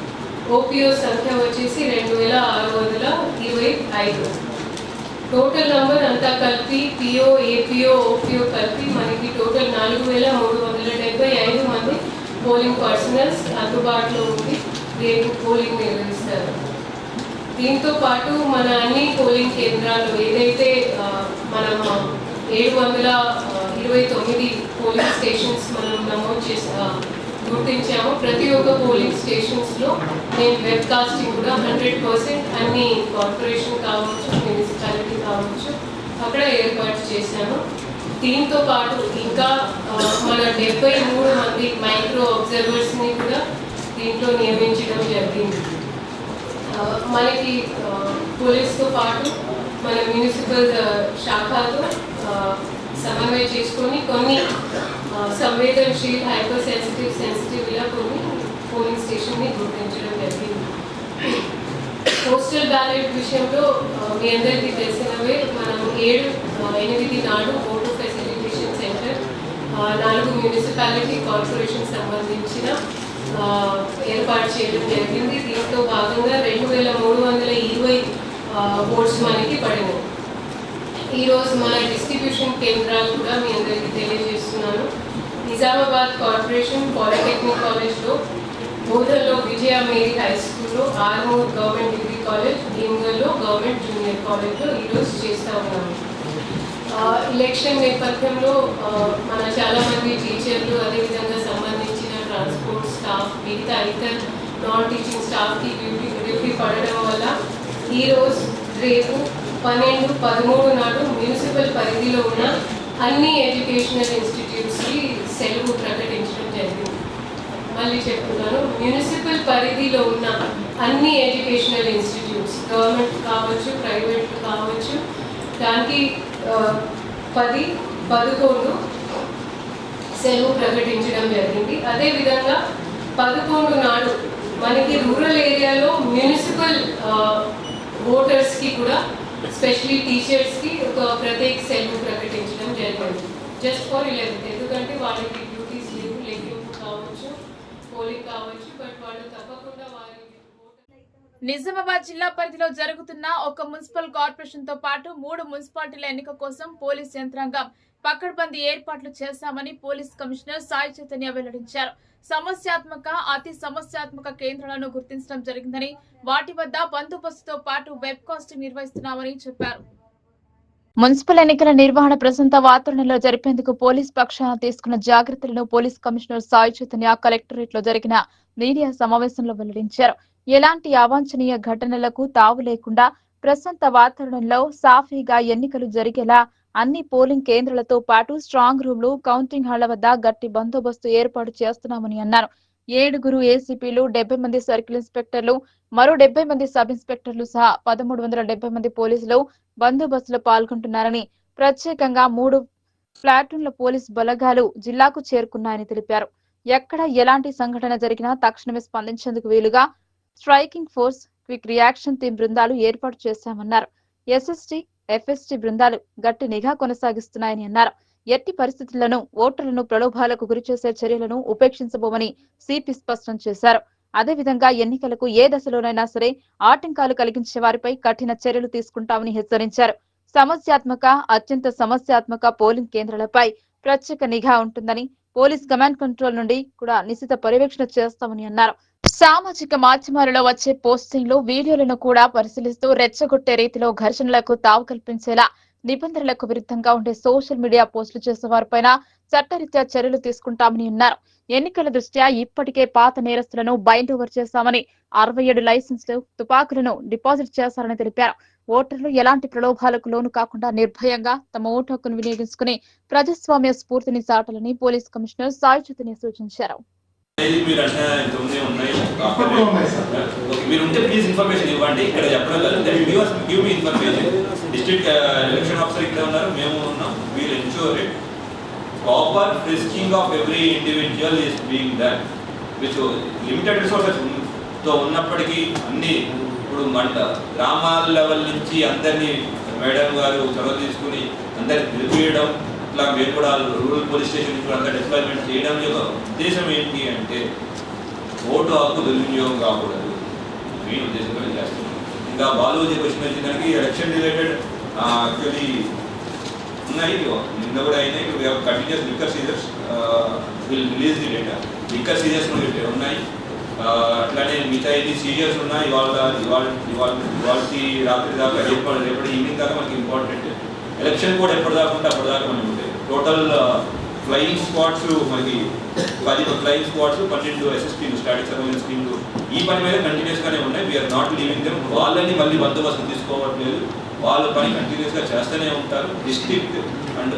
Speaker 6: ఓపీఓ సంఖ్య వచ్చేసి 2625. టోటల్ నంబర్ అంతా కలిపి పిఓ, ఏపీఓ, ఓపీఓ కలిపి మనకి టోటల్ 4375 మంది పోలింగ్ పర్సనల్స్ అందుబాటులో ఉంది. రేపు పోలింగ్ నిర్వహిస్తారు. దీంతో పాటు మన అన్ని పోలింగ్ కేంద్రాలు ఏదైతే మనం 729 పోలింగ్ స్టేషన్స్ మనం నమోదు గుర్తించాము. ప్రతి ఒక్క పోలింగ్ స్టేషన్స్లో నేను వెబ్ కాస్టింగ్ కూడా 100% అన్ని కార్పొరేషన్ కావచ్చు, మున్సిపాలిటీ కావచ్చు అక్కడ ఏర్పాటు చేశాము. దీంతో పాటు ఇంకా మన 73 మంది మైక్రో అబ్జర్వర్స్ని కూడా దీంట్లో నియమించడం జరిగింది. మనకి పోలీస్తో పాటు మన మున్సిపల్ శాఖతో సమన్వయం చేసుకొని కొన్ని సంవేదనశీల్ హైపర్ సెన్సిటివ్ ఇలా కొన్ని పోలింగ్ స్టేషన్ని గుర్తించడం జరిగింది. పోస్టల్ బ్యాలెట్ విషయంలో మీ అందరికీ తెలిసినవే మనం 7-8 నాడు voter facilitation centre 4 municipality corporation సంబంధించిన ఏర్పాటు చేయడం జరిగింది. దీంతో భాగంగా 2320 ఓట్స్ మనకి పడినాయి. ఈరోజు మన డిస్ట్రిబ్యూషన్ కేంద్రాలు కూడా మీ అందరికీ తెలియజేస్తున్నాను. నిజామాబాద్ కార్పొరేషన్ పాలిటెక్నిక్ కాలేజ్లో, బోధల్లో విజయ మేరీ హై స్కూల్లో, ఆర్మూర్ గవర్నమెంట్ డిగ్రీ కాలేజ్, భీమ్గల్లో గవర్నమెంట్ జూనియర్ కాలేజ్లో ఈరోజు చేస్తూ ఉన్నాము. ఎలక్షన్ నేపథ్యంలో మన చాలామంది టీచర్లు, అదేవిధంగా సంబంధించిన ట్రాన్స్పోర్ట్ స్టాఫ్, మిగతా ఇతర నాన్ టీచింగ్ స్టాఫ్కి డ్యూటీ పడడం వల్ల ఈరోజు రేపు 12-13 నాడు మున్సిపల్ పరిధిలో ఉన్న అన్ని ఎడ్యుకేషనల్ ఇన్స్టిట్యూట్స్కి సెలవు ప్రకటించడం జరిగింది. మళ్ళీ చెప్తున్నాను, మున్సిపల్ పరిధిలో ఉన్న అన్ని ఎడ్యుకేషనల్ ఇన్స్టిట్యూట్స్ గవర్నమెంట్ కావచ్చు, ప్రైవేట్ కావచ్చు, దానికి 10-11 సెలవు ప్రకటించడం జరిగింది. అదేవిధంగా 11 నాడు మనకి రూరల్ ఏరియాలో మున్సిపల్ ఓటర్స్కి కూడా స్పెషలీ టీచర్స్కి ఒక ప్రత్యేక సెలవు ప్రకటించడం జరిగింది. జస్ట్ ఫర్ 11th, ఎందుకంటే వాళ్ళకి డ్యూటీస్ లేవు, లెక్కింపు కావచ్చు, పోలింగ్ కావచ్చు, బట్ వాళ్ళు తప్పకుండా వారి
Speaker 1: నిజామాబాద్ జిల్లా పరిధిలో జరుగుతున్న ఒక మున్సిపల్ కార్పొరేషన్ తో పాటు 3 మున్సిపాలిటీల ఎన్నిక కోసం పోలీస్ యంత్రాంగం పకడ్బందీ ఏర్పాట్లు చేశామని పోలీస్ కమిషనర్ సాయి చైతన్య వెల్లడించారు. అతి సమస్యాత్మక కేంద్రాలను గుర్తించడం జరిగిందని, వాటి వద్ద బందోబస్తుతో పాటు వెబ్ కాస్టింగ్ నిర్వహిస్తున్నామని చెప్పారు.
Speaker 3: మున్సిపల్ ఎన్నికల నిర్వహణ ప్రశాంత వాతావరణంలో జరిపేందుకు పోలీస్ పక్షాన తీసుకున్న జాగ్రత్తలను police commissioner Sai Chaitanya collectorate లో జరిగిన మీడియా సమావేశంలో వెల్లడించారు. ఎలాంటి అవాంఛనీయ ఘటనలకు తావు లేకుండా ప్రశాంత వాతావరణంలో సాఫీగా ఎన్నికలు జరిగేలా అన్ని పోలింగ్ కేంద్రాలతో పాటు స్ట్రాంగ్ రూమ్లు, కౌంటింగ్ హాళ్ల వద్ద గట్టి బందోబస్తు ఏర్పాటు చేస్తున్నామని అన్నారు. 7 ఏసీపీలు, 70 మంది సర్కిల్ ఇన్స్పెక్టర్లు, మరో 70 మంది సబ్ ఇన్స్పెక్టర్లు సహా 1370 మంది పోలీసులు బందోబస్తులో పాల్గొంటున్నారని, ప్రత్యేకంగా 3 ప్లాటూన్ల పోలీస్ బలగాలు జిల్లాకు చేరుకున్నాయని తెలిపారు. ఎక్కడ ఎలాంటి సంఘటన జరిగినా తక్షణమే స్పందించేందుకు వీలుగా striking force, quick reaction team బృందాలు ఏర్పాటు చేశామన్నారు. ఎస్ఎస్టీ, ఎఫ్ఎస్టీ బృందాలు గట్టి నిఘా కొనసాగిస్తున్నాయని అన్నారు. ఎట్టి పరిస్థితుల్లోనూ ఓటర్లను ప్రలోభాలకు గురిచేసే చర్యలను ఉపేక్షించబోమని సిపి స్పష్టం చేశారు. అదేవిధంగా ఎన్నికలకు ఏ దశలోనైనా సరే ఆటంకాలు కలిగించే వారిపై కఠిన చర్యలు తీసుకుంటామని హెచ్చరించారు. సమస్యాత్మక, అత్యంత సమస్యాత్మక పోలింగ్ కేంద్రాలపై ప్రత్యేక నిఘా ఉంటుందని, పోలీస్ కమాండ్ కంట్రోల్ నుండి కూడా నిశిత పర్యవేక్షణ చేస్తామని అన్నారు. సామాజిక మాధ్యమాలలో వచ్చే పోస్టింగ్లు, వీడియోలను కూడా పరిశీలిస్తూ రెచ్చగొట్టే రీతిలో ఘర్షణలకు తావు కల్పించేలా నిబంధనలకు విరుద్ధంగా ఉండే సోషల్ మీడియా పోస్టులు చేసే వారిపైన చట్టరీత్యా చర్యలు తీసుకుంటామని అన్నారు. ఎన్నికల దృష్ట్యా ఇప్పటికే పాత నేరస్తులను బైండ్ ఓవర్ చేశామని, 67 లైసెన్స్లు, తుపాకులను డిపాజిట్ చేశారని తెలిపారు. ఓటర్లు ఎలాంటి ప్రలోభాలకు లోను కాకుండా నిర్భయంగా తమ ఓటు హక్కును వినియోగించుకుని ప్రజాస్వామ్య స్ఫూర్తిని చాటాలని పోలీస్ కమిషనర్ సాయి చైతన్య సూచించారు.
Speaker 7: మీరు ఉంటే ప్లీజ్ ఇన్ఫర్మేషన్ ఇవ్వండి. ఇక్కడ చెప్పడం కాదు, give me information. District election officer ఇక్కడ ఉన్నారు, మేము ఉన్నాం. Wheel ensure it proper frisking of every individual is being done which limited resources తో ఉన్నప్పటికీ అన్ని ఇప్పుడు గ్రామాల లెవెల్ నుంచి అందరినీ మేడం గారు చొరవ తీసుకుని అందరికి పిలిపియడం, ఇట్లా మేము కూడా రూరల్ పోలీస్ స్టేషన్ కూడా అంతా డిప్లాయ్మెంట్ చేయడం యొక్క ఉద్దేశం ఏంటి అంటే ఓటు హక్కు దుర్వినియోగం కాకూడదు, మెయిన్ ఉద్దేశంతో చేస్తున్నాం. ఇంకా బాలూజీ క్వశ్చన్ వచ్చిందానికి ఎలక్షన్ రిలేటెడ్ యాక్చువల్లీ ఉన్నాయి, నిన్న కూడా అయినాయి. Continuous liquor seizures will release the data. Liquor seizures ఉన్నాయి, అట్లానే మిగతా ఎన్ని సీరియస్ ఉన్నాయి. ఇవాళ రాత్రి దాకా రేపటి ఈవినింగ్ దాకా మనకి ఇంపార్టెంట్. ఎలక్షన్ కూడా ఎప్పటిదాకా ఉంటే అప్పటిదాకా మనకి ఉంటాయి. టోటల్ ఫ్లయింగ్ స్క్వాడ్స్ మనకి 10 ఫ్లయింగ్ స్క్వాడ్స్, 12 SSPలు, స్టాటిక్ సర్వేలెన్స్ టీమ్లు ఈ పని మీద కంటిన్యూస్గానే ఉన్నాయి. We're not leaving them. వాళ్ళని మళ్ళీ బందోబస్తు తీసుకోవట్లేదు, వాళ్ళ పని కంటిన్యూస్గా చేస్తూనే ఉంటారు. District and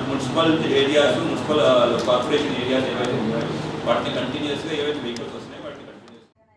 Speaker 7: municipal areas, municipal corporation areas ఏవైతే ఉన్నాయో వాటిని కంటిన్యూస్గా ఏవైతే వెహికల్స్ వస్తున్నాయి వాటిని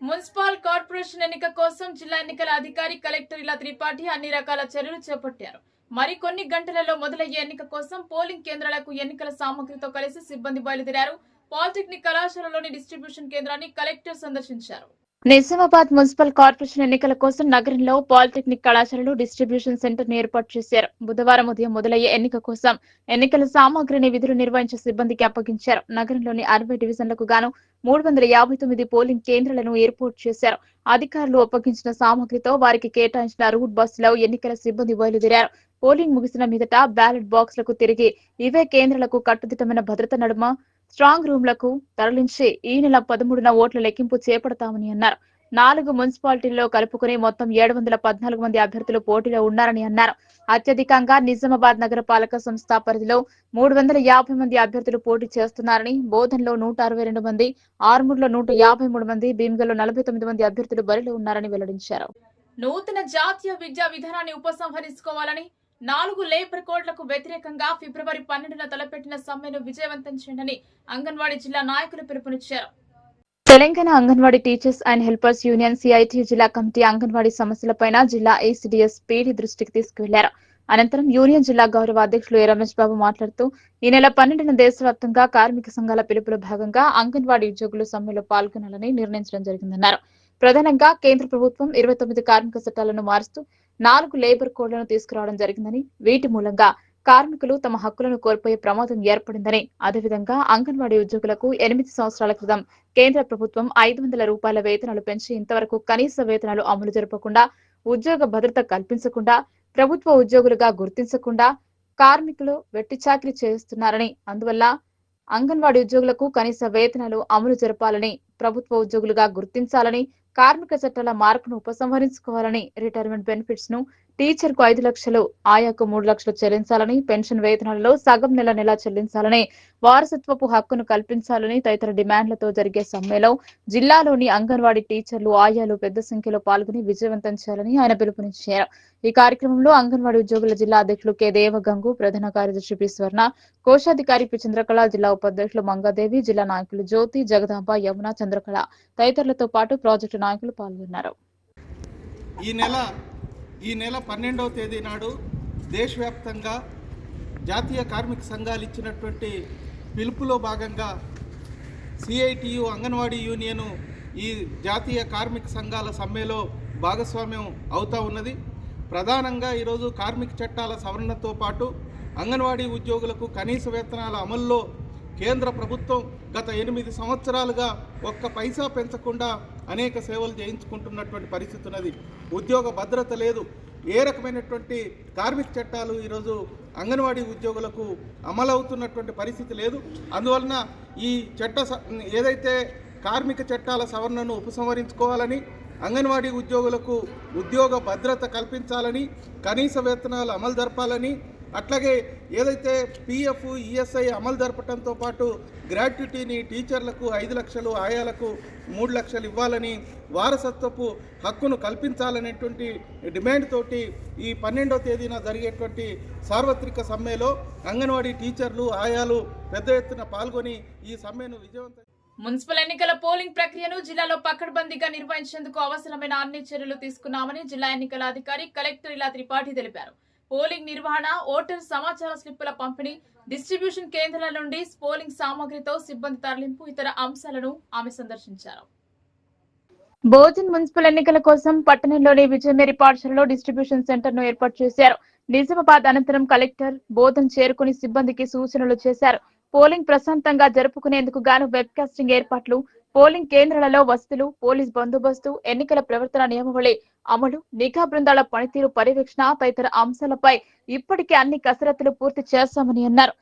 Speaker 1: మున్సిపల్ కార్పొరేషన్ ఎన్నిక కోసం జిల్లా ఎన్నికల అధికారి కలెక్టర్ ఇలా త్రిపాఠి అన్ని రకాల చర్యలు చేపట్టారు. మరికొన్ని గంటలలో మొదలయ్యే ఎన్నిక కోసం పోలింగ్ కేంద్రాలకు ఎన్నికల సామగ్రితో కలిసి సిబ్బంది బయలుదేరారు. పాలిటెక్నిక్ కళాశాలలోని డిస్ట్రిబ్యూషన్ కేంద్రాన్ని కలెక్టర్ సందర్శించారు.
Speaker 3: నిజామాబాద్ మున్సిపల్ కార్పొరేషన్ ఎన్నికల కోసం నగరంలో పాలిటెక్నిక్ కళాశాలలో డిస్ట్రిబ్యూషన్ సెంటర్ ని ఏర్పాటు చేశారు. బుధవారం ఉదయం మొదలయ్యే ఎన్నిక కోసం ఎన్నికల సామాగ్రిని విధులు నిర్వహించే సిబ్బందికి అప్పగించారు. నగరంలోని 60 డివిజన్లకు గాను 359 పోలింగ్ కేంద్రాలను ఏర్పాటు చేశారు. అధికారులు అప్పగించిన సామాగ్రితో వారికి కేటాయించిన రూట్ బస్సులో ఎన్నికల సిబ్బంది బయలుదేరారు. పోలింగ్ ముగిసిన మీదట బ్యాలెట్ బాక్స్లకు తిరిగి ఇవే కేంద్రాలకు కట్టుదిట్టమైన భద్రత నడుమ స్ట్రాంగ్ రూమ్లకు తరలించి ఈ నెల 13న ఓట్ల లెక్కింపు చేపడతామని అన్నారు. 4 మున్సిపాలిటీల్లో కలుపుకుని మొత్తం 714 మంది అభ్యర్థులు పోటీలో ఉన్నారని అన్నారు. అత్యధికంగా నిజామాబాద్ నగర పాలక సంస్థ పరిధిలో 350 మంది అభ్యర్థులు పోటీ చేస్తున్నారని, బోధన్లో 162 మంది, ఆర్మూర్లో 153 మంది, భీమ్గల్లో 49 మంది అభ్యర్థులు బరిలో ఉన్నారని వెల్లడించారు.
Speaker 1: నూతన జాతీయ విద్యా విధానాన్ని ఉపసంహరించుకోవాలని 4 లేబర్ కోడ్లకు వ్యతిరేకంగా ఫిబ్రవరి 12న తలపెట్టిన సమ్మెను విజయవంతం చేయండి అంగన్వాడీ జిల్లా నాయకులు పిలుపునిచ్చారు.
Speaker 3: Telangana anganwadi teachers and helpers union CIT జిల్లా కమిటీ అంగన్వాడీ సమస్యలపైన జిల్లా ఏసీడీఎస్ పీడీ దృష్టికి తీసుకువెళ్లారు. అనంతరం యూనియన్ జిల్లా గౌరవ అధ్యక్షులు ఏ రమేష్ బాబు మాట్లాడుతూ ఈ నెల 12న దేశవ్యాప్తంగా కార్మిక సంఘాల పిలుపులో భాగంగా అంగన్వాడీ ఉద్యోగులు సమ్మెలో పాల్గొనాలని నిర్ణయించడం జరిగిందన్నారు. ప్రధానంగా కేంద్ర ప్రభుత్వం 29 కార్మిక చట్టాలను మారుస్తూ 4 లేబర్ కోడ్లను తీసుకురావడం జరిగిందని, వీటి మూలంగా కార్మికులు తమ హక్కులను కోల్పోయే ప్రమాదం ఏర్పడిందని, అదేవిధంగా అంగన్వాడీ ఉద్యోగులకు 8 సంవత్సరాల క్రితం కేంద్ర ప్రభుత్వం 500 రూపాయల వేతనాలు పెంచి ఇంతవరకు కనీస వేతనాలు అమలు జరపకుండా, ఉద్యోగ భద్రత కల్పించకుండా, ప్రభుత్వ ఉద్యోగులుగా గుర్తించకుండా కార్మికులు వెట్టి చాకిరీ చేస్తున్నారని, అందువల్ల అంగన్వాడీ ఉద్యోగులకు కనీస వేతనాలు అమలు జరపాలని, ప్రభుత్వ ఉద్యోగులుగా గుర్తించాలని, కార్మిక చట్టాల మార్పును ఉపసంహరించుకోవాలని, రిటైర్మెంట్ బెనిఫిట్స్ ను టీచర్ కు 5 లక్షలు, ఆయాకు 3 లక్షలు చెల్లించాలని, పెన్షన్ వేతనాలలో సగం నెల చెల్లించాలని, వారసత్వపు హక్కును కల్పించాలని తదితర డిమాండ్లతో జరిగే సమ్మెలో జిల్లాలోని అంగన్వాడీ టీచర్లు, ఆయాలు పెద్ద సంఖ్యలో పాల్గొని విజయవంతం చేయాలని ఆయన పిలుపునిచ్చారు. ఈ కార్యక్రమంలో అంగన్వాడీ ఉద్యోగుల జిల్లా అధ్యక్షులు కె దేవగంగు, ప్రధాన కార్యదర్శి పి స్వర్ణ, కోశాధికారి పి చంద్రకళ, జిల్లా ఉపాధ్యక్షులు మంగాదేవి, జిల్లా నాయకులు జ్యోతి, జగదాంబ, యమున, చంద్రకళ తదితరులతో పాటు ప్రాజెక్టు నాయకులు పాల్గొన్నారు.
Speaker 8: ఈ నెల 12వ తేదీ నాడు దేశవ్యాప్తంగా జాతీయ కార్మిక సంఘాలు ఇచ్చినటువంటి పిలుపులో భాగంగా సిఐటియు అంగన్వాడీ యూనియను ఈ జాతీయ కార్మిక సంఘాల సమ్మెలో భాగస్వామ్యం అవుతూ ఉన్నది. ప్రధానంగా ఈరోజు కార్మిక చట్టాల సవరణతో పాటు అంగన్వాడీ ఉద్యోగులకు కనీస వేతనాల అమల్లో కేంద్ర ప్రభుత్వం గత 8 సంవత్సరాలుగా ఒక్క పైసా పెంచకుండా అనేక సేవలు చేయించుకుంటున్నటువంటి పరిస్థితి ఉన్నది. ఉద్యోగ భద్రత లేదు. ఏ రకమైనటువంటి కార్మిక చట్టాలు ఈరోజు అంగన్వాడీ ఉద్యోగులకు అమలవుతున్నటువంటి పరిస్థితి లేదు. అందువలన ఈ ఏదైతే కార్మిక చట్టాల సవరణను ఉపసంహరించుకోవాలని, అంగన్వాడీ ఉద్యోగులకు ఉద్యోగ భద్రత కల్పించాలని, కనీస వేతనాలు అమలు జరపాలని, అట్లాగే ఏదైతే పిఎఫ్ ఈఎస్ఐ అమలు జరపడంతో పాటు గ్రాట్యుటీని టీచర్లకు 5 లక్షలు, ఆయాలకు 3 లక్షలు ఇవ్వాలని, వారసత్వపు హక్కును కల్పించాలనేటువంటి డిమాండ్ తోటి ఈ 12వ తేదీన జరిగేటువంటి సార్వత్రిక సమ్మెలో అంగన్వాడీ టీచర్లు, ఆయాలు పెద్ద ఎత్తున పాల్గొని ఈ సమ్మెను విజయవంతం.
Speaker 1: మున్సిపల్ ఎన్నికల పోలింగ్ ప్రక్రియను జిల్లాలో పకడ్బందీగా నిర్వహించేందుకు అవసరమైన అన్ని చర్యలు తీసుకున్నామని జిల్లా ఎన్నికల అధికారి కలెక్టర్ ఇలా త్రిపాఠి తెలిపారు. పోలింగ్ నిర్వహణ, ఓటర్ సమాచార స్లిప్పుల పంపిణీ, డిస్ట్రిబ్యూషన్ కేంద్రాల నుండి పోలింగ్ సామాగ్రితో సిబ్బంది తరలింపు ఇతర అంశాలను ఆమె సందర్శించారు.
Speaker 3: బోధన్ మున్సిపల్ ఎన్నికల కోసం పట్టణంలోని విజయమేరీ పాఠశాలలో డిస్ట్రిబ్యూషన్ సెంటర్ ను ఏర్పాటు చేశారు. నిజామాబాద్ అనంతరం కలెక్టర్ బోధన్ చేరుకుని సిబ్బందికి సూచనలు చేశారు. పోలింగ్ ప్రశాంతంగా జరుపుకునేందుకు గాను వెబ్ కాస్టింగ్ ఏర్పాట్లు, పోలింగ్ కేంద్రాలలో వసతులు, పోలీస్ బందోబస్తు, ఎన్నికల ప్రవర్తన నియమావళి అమలు, నిఘా బృందాల పనితీరు పర్యవేక్షణ తదితర అంశాలపై ఇప్పటికే అన్ని కసరత్తులు పూర్తి చేశామని అన్నారు.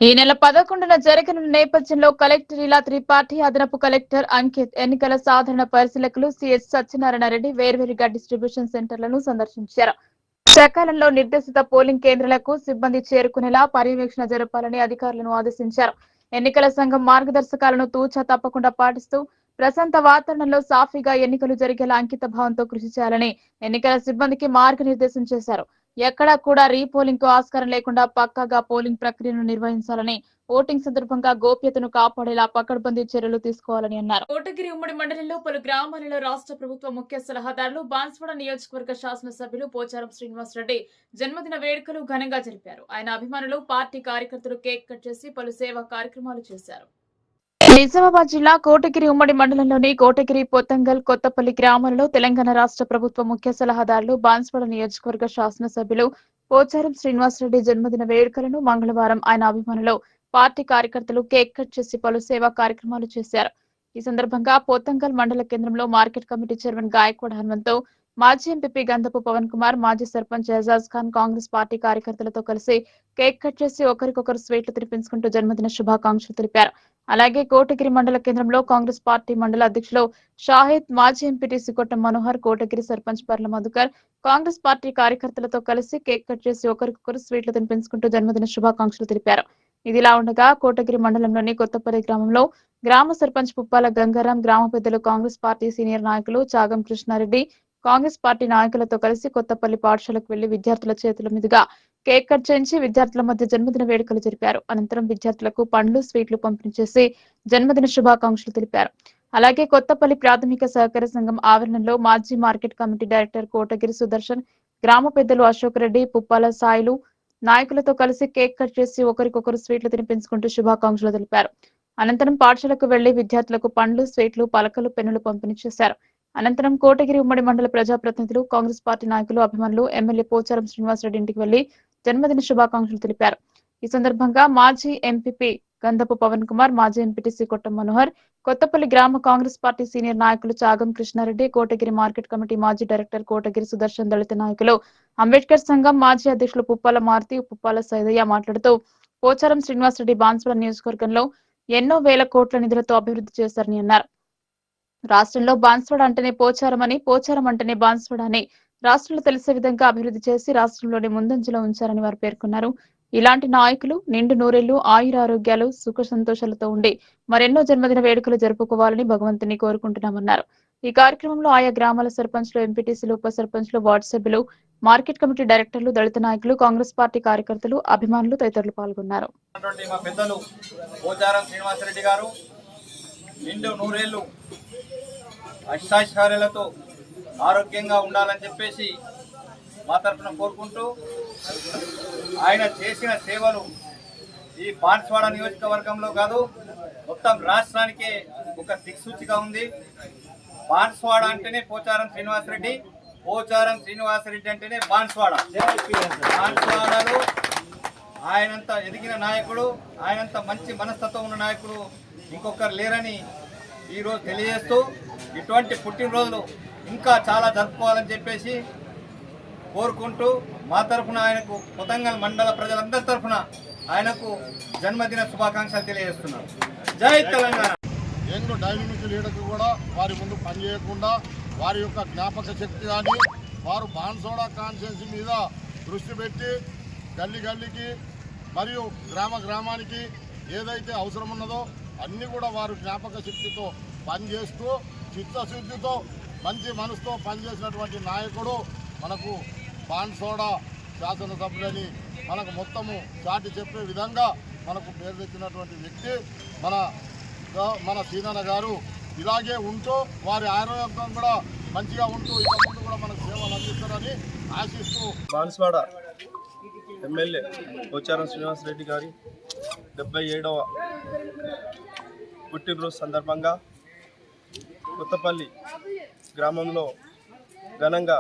Speaker 3: ఈ నెల 11న జరగనున్న నేపథ్యంలో కలెక్టర్ ఇలా త్రిపాఠి, అదనపు కలెక్టర్ అంకిత్, ఎన్నికల సాధారణ పరిశీలకులు సిహెచ్ సత్యనారాయణ రెడ్డి వేర్వేరుగా డిస్ట్రిబ్యూషన్ సెంటర్లను సందర్శించారు. సకాలంలో నిర్దేశిత పోలింగ్ కేంద్రాలకు సిబ్బంది చేరుకునేలా పర్యవేక్షణ జరపాలని అధికారులను ఆదేశించారు. ఎన్నికల సంఘం మార్గదర్శకాలను తూచా తప్పకుండా పాటిస్తూ ప్రశాంత వాతావరణంలో సాఫీగా ఎన్నికలు జరిగేలా అంకిత భావంతో కృషి చేయాలని ఎన్నికల సిబ్బందికి మార్గనిర్దేశం చేశారు. ఎక్కడా కూడా రీపోలింగ్ కు ఆస్కారం లేకుండా పక్కాగా పోలింగ్ ప్రక్రియను నిర్వహించాలని, ఓటింగ్ సందర్భంగా గోప్యతను కాపాడేలా పకడ్బందీ చర్యలు తీసుకోవాలని అన్నారు.
Speaker 1: కోటగిరి ఉమ్మడి మండలంలో పలు గ్రామాలలో రాష్ట్ర ప్రభుత్వ ముఖ్య సలహాదారులు, బాన్స్వాడ నియోజకవర్గ శాసనసభ్యులు పోచారం శ్రీనివాసరెడ్డి జన్మదిన వేడుకలు ఘనంగా జరిపారు. ఆయన అభిమానులు, పార్టీ కార్యకర్తలు కేక్ కట్ చేసి పలు సేవా కార్యక్రమాలు చేశారు.
Speaker 3: నిజామాబాద్ జిల్లా కోటగిరి ఉమ్మడి మండలంలోని కోటగిరి, పొత్తంగల్, కొత్తపల్లి గ్రామాలలో తెలంగాణ రాష్ట్ర ప్రభుత్వ ముఖ్య సలహాదారులు, బాన్స్వాడ నియోజకవర్గ శాసనసభ్యులు పోచారం శ్రీనివాసరెడ్డి జన్మదిన వేడుకలను మంగళవారం ఆయన అభిమానులు, పార్టీ కార్యకర్తలు కేక్ కట్ చేసి పలు సేవా కార్యక్రమాలు చేశారు. ఈ సందర్భంగా పోతంగల్ మండల కేంద్రంలో మార్కెట్ కమిటీ చైర్మన్ గాయక్వాడ హనుమంతు, మాజీ ఎంపీ గంధపు పవన్ కుమార్, మాజీ సర్పంచ్ ఎజాజ్ ఖాన్ కాంగ్రెస్ పార్టీ కార్యకర్తలతో కలిసి కేక్ కట్ చేసి ఒకరికొకరు స్వీట్లు తినిపించుకుంటూ జన్మదిన శుభాకాంక్షలు తెలిపారు. అలాగే కోటగిరి మండల కేంద్రంలో కాంగ్రెస్ పార్టీ మండల అధ్యక్షులు షాహిద్, మాజీ ఎంపీటీసీ కొట్ట మనోహర్, కోటగిరి సర్పంచ్ పర్ల మధుకర్ కాంగ్రెస్ పార్టీ కార్యకర్తలతో కలిసి కేక్ కట్ చేసి ఒకరికొకరు స్వీట్లు తినిపించుకుంటూ జన్మదిన శుభాకాంక్షలు తెలిపారు. ఇదిలా ఉండగా కోటగిరి మండలంలోని కొత్తపల్లి గ్రామంలో గ్రామ సర్పంచ్ పుప్పాల గంగారాం, గ్రామ పెద్దలు, కాంగ్రెస్ పార్టీ సీనియర్ నాయకులు చాగం కృష్ణారెడ్డి, కాంగ్రెస్ పార్టీ నాయకులతో కలిసి కొత్తపల్లి పాఠశాలకు వెళ్లి విద్యార్థుల చేతుల మీదుగా కేక్ కట్ చేయించి విద్యార్థుల మధ్య జన్మదిన వేడుకలు జరిపారు. అనంతరం విద్యార్థులకు పండ్లు, స్వీట్లు పంపిణీ చేసి జన్మదిన శుభాకాంక్షలు తెలిపారు. అలాగే కొత్తపల్లి ప్రాథమిక సహకార సంఘం ఆవరణలో మాజీ market committee director Kotagiri Sudarshan, గ్రామ పెద్దలు అశోక్ రెడ్డి, పుప్పాల సాయిలు నాయకులతో కలిసి కేక్ కట్ చేసి ఒకరికొకరు స్వీట్లు తినిపించుకుంటూ శుభాకాంక్షలు తెలిపారు. అనంతరం పాఠశాలకు వెళ్లి విద్యార్థులకు పండ్లు, స్వీట్లు, పలకలు, పెన్నులు పంపిణీ చేశారు. అనంతరం కోటగిరి ఉమ్మడి మండల ప్రజాప్రతినిధులు, కాంగ్రెస్ పార్టీ నాయకులు, అభిమానులు ఎమ్మెల్యే పోచారం శ్రీనివాసరెడ్డి ఇంటికి వెళ్లి జన్మదిన శుభాకాంక్షలు తెలిపారు. ఈ సందర్భంగా మాజీ ఎంపీపీ గంధపు పవన్ కుమార్, మాజీ ఎంపీటీసీ కొట్ట మనోహర్, కొత్తపల్లి గ్రామ కాంగ్రెస్ పార్టీ సీనియర్ నాయకులు చాగం కృష్ణారెడ్డి, కోటగిరి మార్కెట్ కమిటీ మాజీ డైరెక్టర్ కోటగిరి సుదర్శన్, దళిత నాయకులు, అంబేద్కర్ సంఘం మాజీ అధ్యక్షులు పుప్పాల మారుతి, పుప్పాల సైదయ్య మాట్లాడుతూ పోచారం శ్రీనివాసరెడ్డి బాన్స్వాడ నియోజకవర్గంలో ఎన్నో వేల కోట్ల నిధులతో అభివృద్ధి చేశారని అన్నారు. రాష్ట్రంలో బాన్స్వాడ అంటేనే పోచారం అని, పోచారం అంటేనే బాన్స్వాడ అని రాష్ట్రంలో తెలిసే విధంగా అభివృద్ధి చేసి రాష్ట్రంలోని ముందంజలో ఉంచారని వారు పేర్కొన్నారు. ఇలాంటి నాయకులు నిండు నూరేళ్లు ఆయురారోగ్యాలు, సుఖ సంతోషాలతో ఉండి మరెన్నో జన్మదిన వేడుకలు జరుపుకోవాలని భగవంతుని కోరుకుంటున్నామన్నారు. ఈ కార్యక్రమంలో ఆయా గ్రామాల సర్పంచ్లు, ఎంపీటీసీలు, ఉప సర్పంచ్లు, వార్డు సభ్యులు, మార్కెట్ కమిటీ డైరెక్టర్లు, దళిత నాయకులు, కాంగ్రెస్ పార్టీ కార్యకర్తలు, అభిమానులు తదితరులు పాల్గొన్నారు.
Speaker 9: నిండు నూరేళ్లు అష్టాచార్యాలతో ఆరోగ్యంగా ఉండాలని చెప్పేసి మా తరఫున కోరుకుంటూ, ఆయన చేసిన సేవలు ఈ బాన్స్వాడ నియోజకవర్గంలో కాదు మొత్తం రాష్ట్రానికే ఒక దిక్సూచిగా ఉంది. బాన్స్వాడ అంటేనే పోచారం శ్రీనివాసరెడ్డి, పోచారం శ్రీనివాసరెడ్డి అంటేనే బాన్స్వాడ. బాన్స్వాడలో ఆయనంత ఎదిగిన నాయకుడు, ఆయనంత మంచి మనస్తత్వం ఉన్న నాయకుడు ఇంకొకరు లేరని ఈరోజు తెలియజేస్తూ ఇటువంటి పుట్టినరోజులు ఇంకా చాలా జరుపుకోవాలని చెప్పేసి కోరుకుంటూ మా తరఫున ఆయనకు కొతంగల్ మండల ప్రజలందరి తరఫున ఆయనకు జన్మదిన శుభాకాంక్షలు తెలియజేస్తున్నాను. జై తెలంగాణ.
Speaker 10: యంగ్ డైనమిక్ లీడర్కి కూడా వారి ముందు పనిచేయకుండా వారి యొక్క జ్ఞాపక శక్తి కానీ వారు బాన్సోడా కాన్స్టిట్యున్సీ మీద దృష్టి పెట్టి గల్లీ గల్లీకి మరియు గ్రామానికి ఏదైతే అవసరం ఉన్నదో అన్నీ కూడా వారు జ్ఞాపక శక్తితో పనిచేస్తూ చిత్తశుద్ధితో మంచి మనసుతో పనిచేసినటువంటి నాయకుడు మనకు బాన్సోడా శాసనసభ్యులని మనకు మొత్తము చాటి చెప్పే విధంగా మనకు పేరు తెచ్చినటువంటి వ్యక్తి మన సీనన్న గారు. ఇలాగే ఉంటూ వారి ఆరోగ్యం కూడా మంచిగా ఉంటూ ఇక ముందు కూడా మనకు సేవలు అందిస్తారని ఆశిస్తూ
Speaker 11: బాన్స్వాడ ఎమ్మెల్యే పోచారం శ్రీనివాసరెడ్డి గారి 77వ పుట్టినరోజు సందర్భంగా కొత్తపల్లి గ్రామంలో ఘనంగా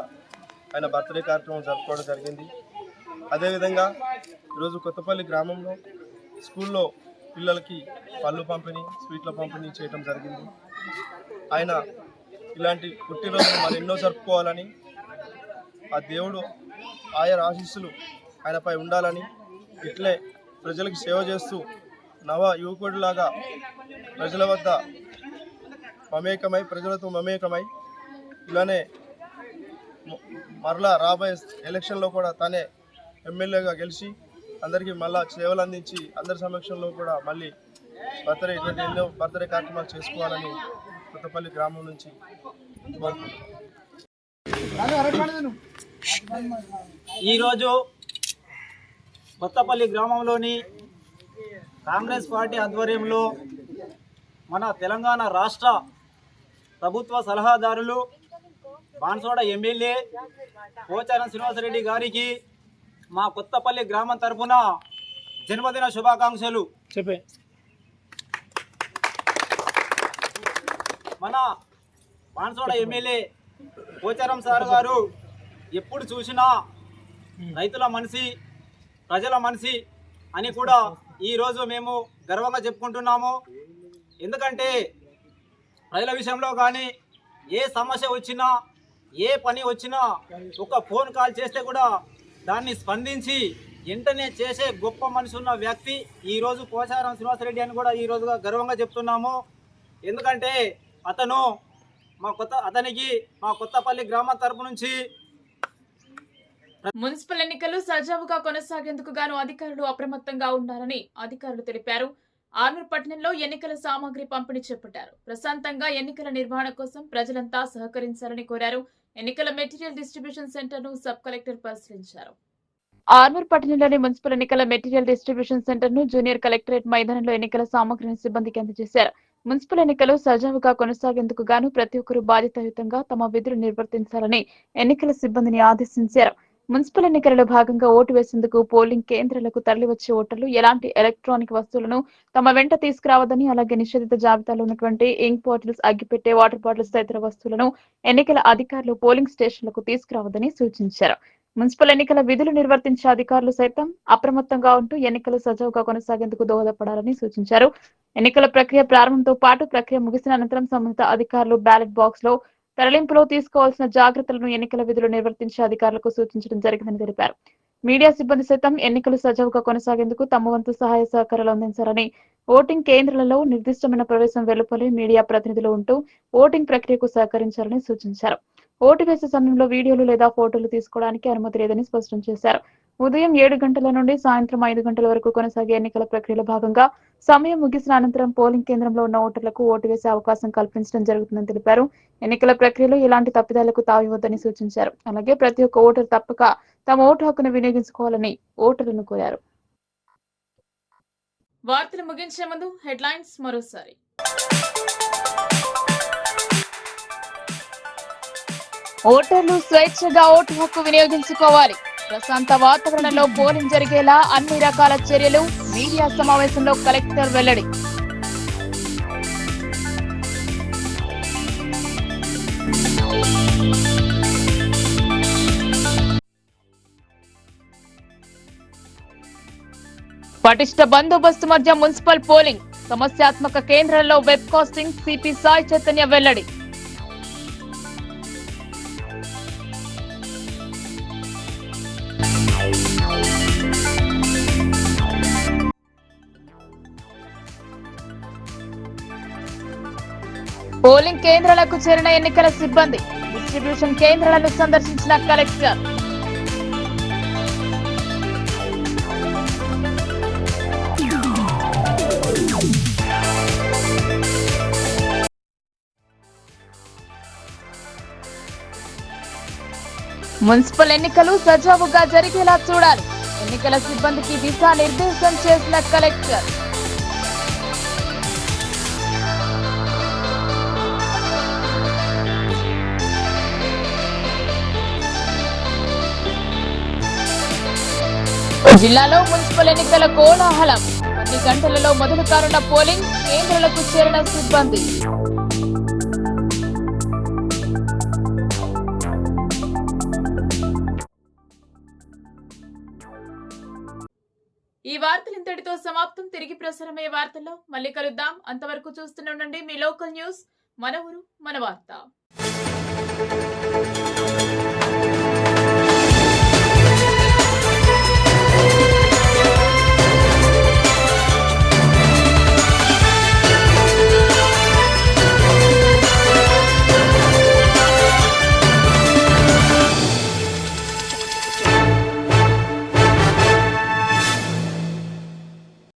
Speaker 11: ఆయన బర్త్డే కార్యక్రమం జరుపుకోవడం జరిగింది. అదేవిధంగా ఈరోజు కొత్తపల్లి గ్రామంలో స్కూల్లో పిల్లలకి పళ్ళు పంపిణీ, స్వీట్ల పంపిణీ చేయడం జరిగింది. ఆయన ఇలాంటి పుట్టినరోజులు మరి ఎన్నో జరుపుకోవాలని, ఆ దేవుడు ఆయన ఆశీస్సులు ఆయనపై ఉండాలని, ఇట్లే ప్రజలకు సేవ చేస్తూ నవ యువకుడిలాగా ప్రజల వద్ద ప్రజలతో మమేకమై ఇలానే మరలా రాబోయే ఎలక్షన్లో కూడా తనే ఎమ్మెల్యేగా గెలిచి అందరికీ మళ్ళా సేవలు అందించి అందరి సమక్షంలో కూడా మళ్ళీ ఇటువంటి ఎన్నో బర్త్డే కార్యక్రమాలు చేసుకోవాలని కొత్తపల్లి గ్రామం నుంచి
Speaker 12: ఈరోజు కొత్తపల్లి గ్రామంలోని కాంగ్రెస్ పార్టీ ఆధ్వర్యంలో మన తెలంగాణ రాష్ట్ర ప్రభుత్వ సలహాదారులు బాన్సోడ ఎమ్మెల్యే పోచారం శ్రీనివాసరెడ్డి గారికి మా కొత్తపల్లి గ్రామం తరఫున జన్మదిన శుభాకాంక్షలు. మన బాన్సోడ ఎమ్మెల్యే పోచారం సార్ గారు ఎప్పుడు చూసినా రైతుల మనిషి, ప్రజల మనిషి అని కూడా ఈరోజు మేము గర్వంగా చెప్పుకుంటున్నాము. ఎందుకంటే ప్రజల విషయంలో కానీ ఏ సమస్య వచ్చినా, ఏ పని వచ్చినా ఒక ఫోన్ కాల్ చేస్తే కూడా దాన్ని స్పందించి వెంటనే చేసే గొప్ప మనసు ఉన్న వ్యక్తి ఈరోజు పోచారం శ్రీనివాసరెడ్డి అని కూడా ఈరోజుగా గర్వంగా చెప్తున్నాము. ఎందుకంటే అతనికి మా కొత్తపల్లి గ్రామం తరపు నుంచి
Speaker 1: మున్సిపల్ ఎన్నికలు సజావుగా కొనసాగేందుకు గాను అధికారులు అప్రమత్తంగా ఉండాలని అధికారులు తెలిపారు. ఆర్మూర్ పట్టణంలో ఎన్నికల సామాగ్రి పంపిణీ చేపట్టారు. ప్రశాంతంగా ఎన్నికల నిర్వహణ కోసం ప్రజలంతా సహకరించాలని కోరారు. ఎన్నికల మెటీరియల్ డిస్ట్రిబ్యూషన్ సెంటర్ ను సబ్ కలెక్టర్ పరిశీలించారు. ఆర్మూర్ పట్టణంలోని మున్సిపల్ ఎన్నికల మెటీరియల్ డిస్ట్రిబ్యూషన్ సెంటర్ ను జూనియర్ కలెక్టరేట్ మైదానంలో ఎన్నికల సామాగ్రిని సిబ్బందికి అందజేశారు. మున్సిపల్ ఎన్నికలు సజావుగా కొనసాగేందుకు గాను ప్రతి ఒక్కరూ బాధ్యతాయుతంగా తమ విధులు నిర్వర్తించాలని ఎన్నికల సిబ్బందిని ఆదేశించారు. మున్సిపల్ ఎన్నికలలో భాగంగా ఓటు వేసేందుకు పోలింగ్ కేంద్రాలకు తరలివచ్చే ఓటర్లు ఎలాంటి ఎలక్ట్రానిక్ వస్తువులను తమ వెంట తీసుకురావద్దని, అలాగే నిషేధిత జాబితాలో ఉన్నటువంటి ఇంక్ బాటిల్స్, అగ్గిపెట్టె, వాటర్ బాటిల్స్ తదితర వస్తువులను ఎన్నికల అధికారులు పోలింగ్ స్టేషన్లకు తీసుకురావద్దని సూచించారు. మున్సిపల్ ఎన్నికల విధులు నిర్వర్తించే అధికారులు సైతం అప్రమత్తంగా ఉంటూ ఎన్నికలు సజావుగా కొనసాగేందుకు దోహదపడాలని సూచించారు. ఎన్నికల ప్రక్రియ ప్రారంభంతో పాటు ప్రక్రియ ముగిసిన అనంతరం సంబంధిత అధికారులు బ్యాలెట్ బాక్స్ లో తరలింపులో తీసుకోవాల్సిన జాగ్రత్తలను ఎన్నికల విధులు నిర్వర్తించే అధికారులకు సూచించడం జరిగిందని తెలిపారు. మీడియా సిబ్బంది సైతం ఎన్నికలు సజావుగా కొనసాగేందుకు తమ వంతు సహాయ సహకారాలు అందించాలని, ఓటింగ్ కేంద్రాలలో నిర్దిష్టమైన ప్రవేశం వెలుపలి మీడియా ప్రతినిధులు ఉంటూ ఓటింగ్ ప్రక్రియకు సహకరించాలని సూచించారు. ఓటు వేసే సమయంలో వీడియోలు లేదా ఫోటోలు తీసుకోవడానికి అనుమతి లేదని స్పష్టం చేశారు. ఉదయం 7 గంటల నుండి సాయంత్రం 5 గంటల వరకు కొనసాగే ఎన్నికల ప్రక్రియలో భాగంగా సమయం ముగిసిన అనంతరం పోలింగ్ కేంద్రంలో ఉన్న ఓటర్లకు ఓటు వేసే అవకాశం కల్పించడం జరుగుతుందని తెలిపారు. ఎన్నికల ప్రక్రియలో ఎలాంటి తప్పిదాలకు తావివద్దని సూచించారు. అలాగే ప్రతి ఒక్క ఓటరు తప్పక తమ ఓటు హక్కును వినియోగించుకోవాలని ఓటర్లను కోరారు. వార్తలు ముగించే ముందు హెడ్లైన్స్ మరోసారి. ఓటర్లు స్వేచ్ఛగా ఓటు హక్కు వినియోగించుకోవాలి. ప్రశాంత వాతావరణంలో పోలింగ్ జరిగేలా అన్ని రకాల చర్యలు. మీడియా సమావేశంలో కలెక్టర్ వెల్లడి. పటిష్ట బందోబస్తు మధ్య మున్సిపల్ పోలింగ్.
Speaker 3: సమస్యాత్మక కేంద్రాల్లో web casting CP Sai Chaitanya వెల్లడి. పోలింగ్ కేంద్రాలకు చేరిన ఎన్నికల సిబ్బంది డిస్ట్రిబ్యూషన్ కేంద్రాలను సందర్శించిన కలెక్టర్. మున్సిపల్ ఎన్నికలు సజావుగా జరిగేలా చూడాలి. ఎన్నికల సిబ్బందికి దిశానిర్దేశం చేసిన కలెక్టర్. జిల్లాలో మున్సిపల్ ఎన్నికల కోలాహలం. 10 గంటలలో మొదలు కానున్న పోలింగ్ కేంద్రాలకు చేరిన సిబ్బంది.
Speaker 1: ఈ వార్తలు ఇంతటితో సమాప్తం. తిరిగి ప్రసారమయ్యే వార్తల్లో మళ్ళీ కలుద్దాం. అంతవరకు చూస్తూనే ఉండండి మీ లోకల్ న్యూస్. మన ఊరు మన వార్త.